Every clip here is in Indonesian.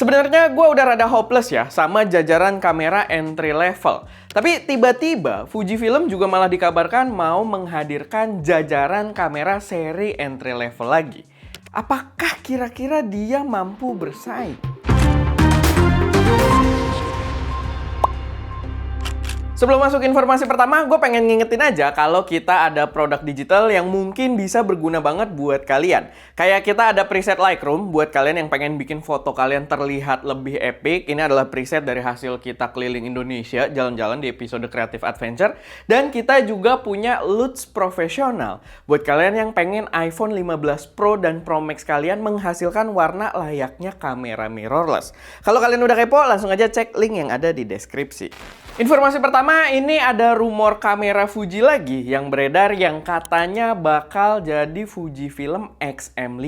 Sebenarnya gue udah rada hopeless ya sama jajaran kamera entry level. Tapi tiba-tiba Fujifilm juga malah dikabarkan mau menghadirkan jajaran kamera seri entry level lagi. Apakah kira-kira dia mampu bersaing? Sebelum masuk informasi pertama, gue pengen ngingetin aja kalau kita ada produk digital yang mungkin bisa berguna banget buat kalian. Kayak kita ada preset Lightroom buat kalian yang pengen bikin foto kalian terlihat lebih epic. Ini adalah preset dari hasil kita keliling Indonesia, jalan-jalan di episode Creative Adventure. Dan kita juga punya Lux Professional buat kalian yang pengen iPhone 15 Pro dan Pro Max kalian menghasilkan warna layaknya kamera mirrorless. Kalau kalian udah kepo, langsung aja cek link yang ada di deskripsi. Informasi pertama, ini ada rumor kamera Fuji lagi yang beredar yang katanya bakal jadi Fujifilm XM5.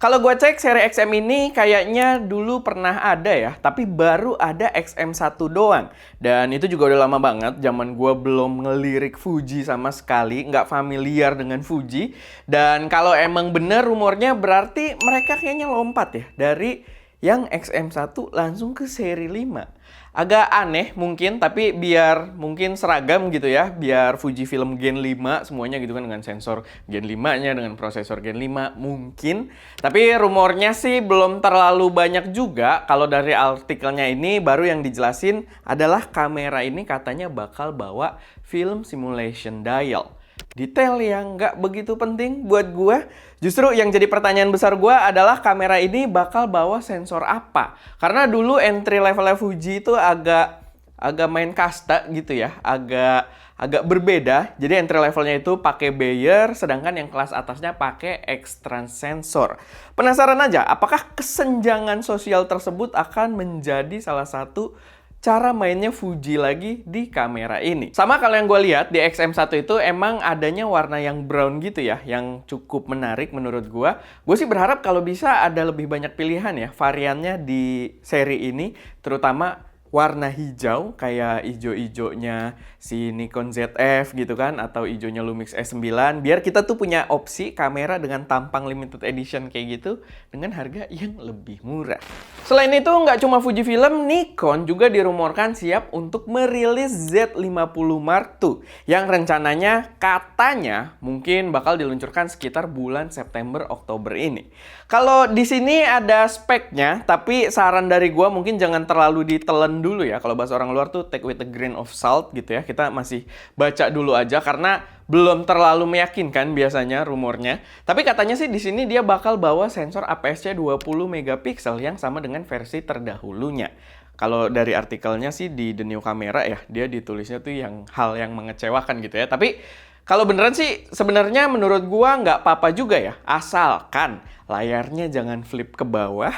Kalau gue cek seri XM ini kayaknya dulu pernah ada ya, tapi baru ada XM1 doang. Dan itu juga udah lama banget, zaman gue belum ngelirik Fuji sama sekali, nggak familiar dengan Fuji. Dan kalau emang bener rumornya berarti mereka kayaknya lompat ya, dari yang XM1 langsung ke seri 5. Agak aneh mungkin, tapi biar mungkin seragam gitu ya, biar Fujifilm Gen 5 semuanya gitu kan, dengan sensor Gen 5-nya, dengan prosesor Gen 5 mungkin. Tapi rumornya sih belum terlalu banyak juga. Kalau dari artikelnya ini baru yang dijelasin adalah kamera ini katanya bakal bawa film simulation dial. Detail yang nggak begitu penting buat gue. Justru yang jadi pertanyaan besar gue adalah kamera ini bakal bawa sensor apa. Karena dulu entry level Fuji itu agak main kasta gitu ya. Agak berbeda. Jadi entry levelnya itu pakai Bayer, sedangkan yang kelas atasnya pakai X-Trans sensor. Penasaran aja, apakah kesenjangan sosial tersebut akan menjadi salah satu cara mainnya Fuji lagi di kamera ini. Sama kalau yang gue lihat di XM1 itu emang adanya warna yang brown gitu ya, yang cukup menarik menurut gue. Gue sih berharap kalau bisa ada lebih banyak pilihan ya variannya di seri ini, terutama warna hijau kayak ijo-ijonya si Nikon ZF gitu kan, atau ijonya Lumix S9, biar kita tuh punya opsi kamera dengan tampang limited edition kayak gitu dengan harga yang lebih murah. Selain itu nggak cuma Fujifilm, Nikon juga dirumorkan siap untuk merilis Z50 Mark II yang rencananya katanya mungkin bakal diluncurkan sekitar bulan September-Oktober ini. Kalau di sini ada speknya, tapi saran dari gua mungkin jangan terlalu ditelan dulu ya. Kalau bahasa orang luar tuh take with a grain of salt gitu ya. Kita masih baca dulu aja karena belum terlalu meyakinkan biasanya rumornya. Tapi katanya sih di sini dia bakal bawa sensor APS-C 20 megapiksel yang sama dengan versi terdahulunya. Kalau dari artikelnya sih di The New Camera ya, dia ditulisnya tuh hal yang mengecewakan gitu ya. Tapi kalau beneran sih sebenarnya menurut gua nggak apa-apa juga ya, asalkan layarnya jangan flip ke bawah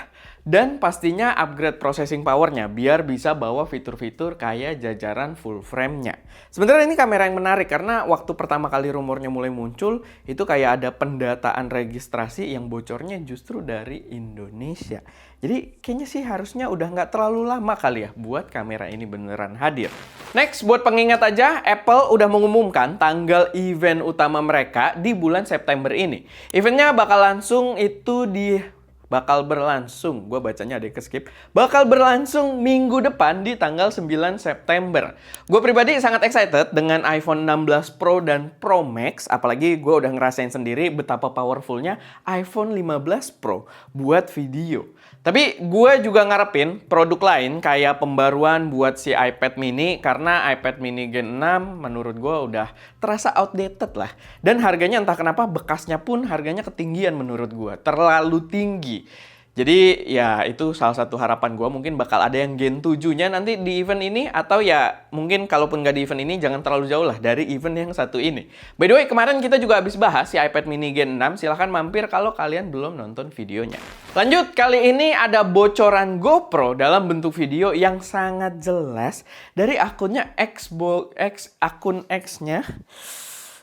dan pastinya upgrade processing powernya biar bisa bawa fitur-fitur kayak jajaran full frame-nya. Sebenarnya ini kamera yang menarik karena waktu pertama kali rumornya mulai muncul itu kayak ada pendataan registrasi yang bocornya justru dari Indonesia. Jadi kayaknya sih harusnya udah nggak terlalu lama kali ya buat kamera ini beneran hadir. Next, buat pengingat aja, Apple udah mengumumkan tanggal event utama mereka di bulan September ini. Eventnya bakal berlangsung, gue bacanya ada keskip, bakal berlangsung minggu depan di tanggal 9 September. Gue pribadi sangat excited dengan iPhone 16 Pro dan Pro Max, apalagi gue udah ngerasain sendiri betapa powerfulnya iPhone 15 Pro buat video. Tapi gue juga ngarepin produk lain kayak pembaruan buat si iPad mini, karena iPad mini Gen 6 menurut gue udah terasa outdated lah. Dan harganya entah kenapa bekasnya pun harganya ketinggian menurut gue, terlalu tinggi. Jadi ya itu salah satu harapan gue, mungkin bakal ada yang Gen 7-nya nanti di event ini, atau ya mungkin kalaupun nggak di event ini jangan terlalu jauh lah dari event yang satu ini. By the way, kemarin kita juga habis bahas si iPad mini Gen 6, silahkan mampir kalau kalian belum nonton videonya. Lanjut, kali ini ada bocoran GoPro dalam bentuk video yang sangat jelas dari akunnya akun X-nya.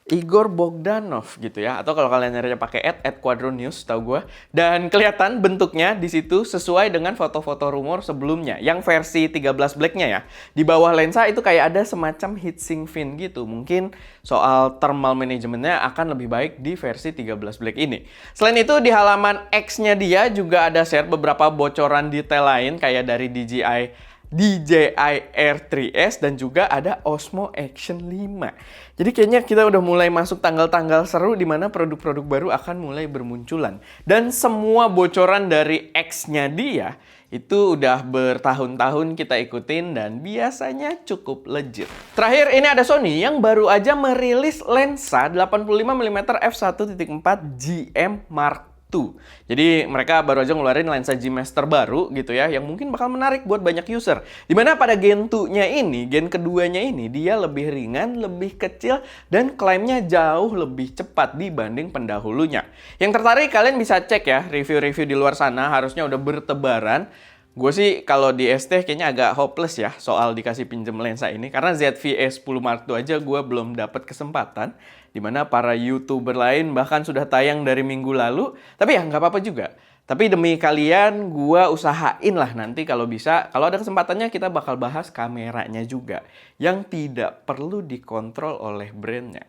Igor Bogdanov gitu ya, atau kalau kalian nyarinya pakai @quadronews tahu gue. Dan kelihatan bentuknya di situ sesuai dengan foto-foto rumor sebelumnya, yang versi 13 Black-nya ya. Di bawah lensa itu kayak ada semacam heatsink fin gitu. Mungkin soal thermal managementnya akan lebih baik di versi 13 Black ini. Selain itu di halaman X-nya dia juga ada share beberapa bocoran detail lain kayak dari DJI Air 3S dan juga ada Osmo Action 5. Jadi kayaknya kita udah mulai masuk tanggal-tanggal seru di mana produk-produk baru akan mulai bermunculan. Dan semua bocoran dari X-nya dia itu udah bertahun-tahun kita ikutin dan biasanya cukup legit. Terakhir ini ada Sony yang baru aja merilis lensa 85mm f1.4 GM Mark II. Jadi mereka baru aja ngeluarin lensa G-Master baru gitu ya, yang mungkin bakal menarik buat banyak user. Dimana pada Gen 2-nya ini, Gen keduanya ini, dia lebih ringan, lebih kecil, dan klaimnya jauh lebih cepat dibanding pendahulunya. Yang tertarik kalian bisa cek ya, review-review di luar sana harusnya udah bertebaran. Gue sih kalau di ST kayaknya agak hopeless ya soal dikasih pinjem lensa ini. Karena ZV-E10 Mark II aja gue belum dapat kesempatan. Dimana para YouTuber lain bahkan sudah tayang dari minggu lalu. Tapi ya nggak apa-apa juga. Tapi demi kalian gue usahain lah nanti kalau bisa. Kalau ada kesempatannya kita bakal bahas kameranya juga. Yang tidak perlu dikontrol oleh brandnya.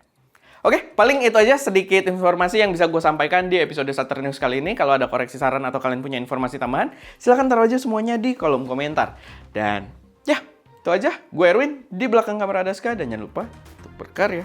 Oke, paling itu aja sedikit informasi yang bisa gue sampaikan di episode Saturn News kali ini. Kalau ada koreksi saran atau kalian punya informasi tambahan, silahkan taruh aja semuanya di kolom komentar. Dan ya, itu aja. Gue Erwin, di belakang kamera Adaska, dan jangan lupa untuk berkarya.